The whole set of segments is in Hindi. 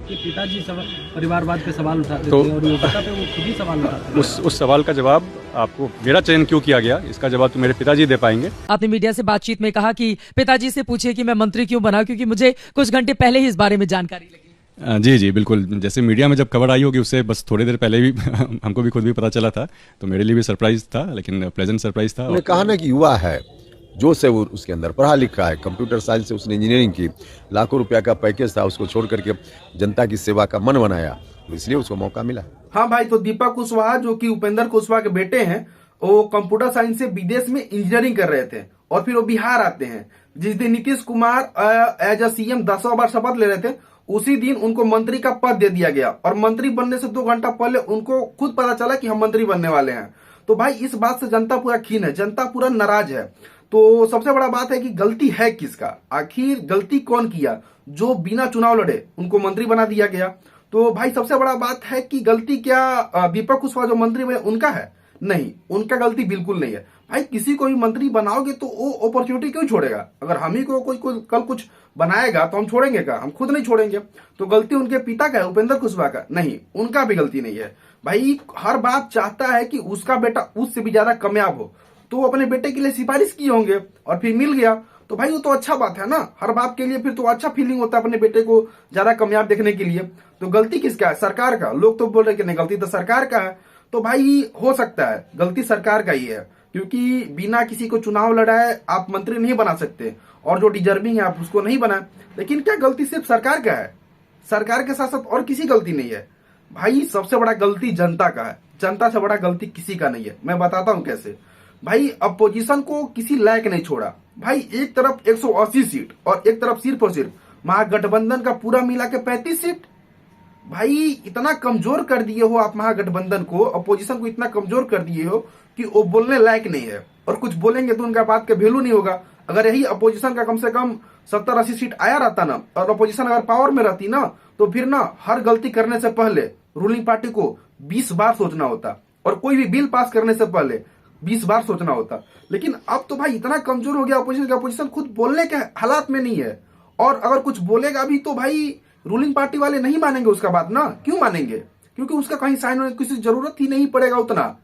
आपके पिताजी सब परिवारवाद पे सवाल उठाते तो थे और योग्यता पे वो खुद ही सवाल उठाते थे। उस सवाल का जवाब आपको मेरा चयन क्यों किया गया, इसका जवाब तो मेरे पिताजी दे पाएंगे। आपने मीडिया से बातचीत में कहा कि पिताजी से पूछिए कि मैं मंत्री क्यों बना, क्योंकि मुझे कुछ घंटे पहले ही इस बारे में जानकारी लगी। जी जी बिल्कुल, जैसे मीडिया में जब खबर आई होगी उससे बस थोड़ी देर पहले भी हमको भी खुद भी पता चला था, तो मेरे लिए भी सरप्राइज था, लेकिन प्लेजेंट सरप्राइज था। उन्होंने कहा ना कि युवा है, जो से वो उसके अंदर पढ़ा लिखा है, कंप्यूटर साइंस से उसने इंजीनियरिंग की, लाखों रुपया का पैकेज था, उसको छोड़ करके जनता की सेवा का मन बनाया, तो इसलिए उसको मौका मिला। हाँ भाई, तो दीपक कुशवाहा जो कि उपेंद्र कुशवाहा के बेटे हैं, वो कंप्यूटर साइंस से विदेश में इंजीनियरिंग कर रहे थे और फिर वो बिहार आते हैं। जिस दिन Nitish Kumar as a CM 10वां बार शपथ ले रहे थे, उसी दिन उनको मंत्री का पद दे दिया गया और मंत्री बनने से 2 घंटा पहले उनको खुद पता चला कि हम मंत्री बनने वाले हैं। तो भाई इस बात से जनता पूरा खीन है, जनता पूरा नाराज है। तो सबसे बड़ा बात है कि गलती है किसका, आखिर गलती कौन किया? जो बिना चुनाव लड़े उनको मंत्री बना दिया गया। तो भाई सबसे बड़ा बात है कि गलती क्या दीपक कुशवाहा जो मंत्री बने उनका है? नहीं, उनका गलती बिल्कुल नहीं है। भाई किसी को भी मंत्री बनाओगे तो वो अपॉर्चुनिटी क्यों छोड़ेगा? अगर हम ही को कोई कल कुछ बनाएगा तो हम छोड़ेंगे क्या? हम खुद नहीं छोड़ेंगे। तो गलती उनके पिता का है, उपेंद्र कुशवाहा का नहीं, उनका भी गलती नहीं है। भाई हर बाप चाहता है कि उसका बेटा उससे भी ज्यादा कामयाब हो, तो वो अपने बेटे के लिए सिफारिश किए होंगे और फिर मिल गया, तो भाई वो तो अच्छा बात है ना। हर बाप के लिए फिर तो अच्छा फीलिंग होता है अपने बेटे को ज्यादा कामयाब देखने के लिए। तो गलती किसका है? सरकार का। लोग तो बोल रहे कि नहीं, गलती तो सरकार का है। तो भाई हो सकता है गलती सरकार का ही है, क्योंकि बिना किसी को चुनाव लड़ाए आप मंत्री नहीं बना सकते, और जो डिजर्विंग है आप उसको नहीं बनाए। लेकिन क्या गलती सिर्फ सरकार का है? सरकार के साथ साथ और किसी गलती नहीं है। भाई सबसे बड़ा गलती जनता का है, जनता से बड़ा गलती किसी का नहीं है। मैं बताता हूं कैसे। भाई अपोजिशन को किसी लायक नहीं छोड़ा। भाई एक तरफ 180 सीट और एक तरफ सिर्फ और सिर्फ महागठबंधन का पूरा मिला के 35 सीट। भाई इतना कमजोर कर दिए हो आप महागठबंधन को, अपोजिशन को इतना कमजोर कर दिए हो कि वो बोलने लायक नहीं है, और कुछ बोलेंगे तो उनका बात का वैल्यू नहीं होगा। अगर यही अपोजिशन का कम से कम 70-80 सीट आया रहता ना, और अपोजिशन अगर पावर में रहती ना, तो फिर ना हर गलती करने से पहले रूलिंग पार्टी को 20 बार सोचना होता, और कोई भी बिल पास करने से पहले 20 बार सोचना होता। लेकिन अब तो भाई इतना कमजोर हो गया अपोजिशन का, अपोजिशन खुद बोलने के हालात में नहीं है, और अगर कुछ बोलेगा भी तो भाई रूलिंग पार्टी वाले नहीं मानेंगे उसका बात ना। क्यों मानेंगे? क्योंकि उसका कहीं साइन होने की किसी जरूरत ही नहीं पड़ेगा, उतना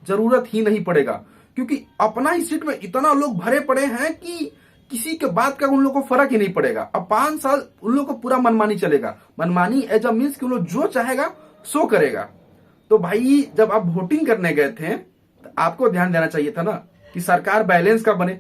जरूरत ही नहीं पड़ेगा, क्योंकि अपना ही सीट में इतना लोग भरे पड़े हैं कि किसी के बात का उन लोगों को फर्क ही नहीं पड़ेगा। अब 5 साल उन लोगों को पूरा मनमानी चलेगा। मनमानी एज अ मीन्स कि उन लोग जो चाहेगा सो करेगा। तो भाई जब आप वोटिंग करने गए थे तो आपको ध्यान देना चाहिए था ना कि सरकार बैलेंस का बने।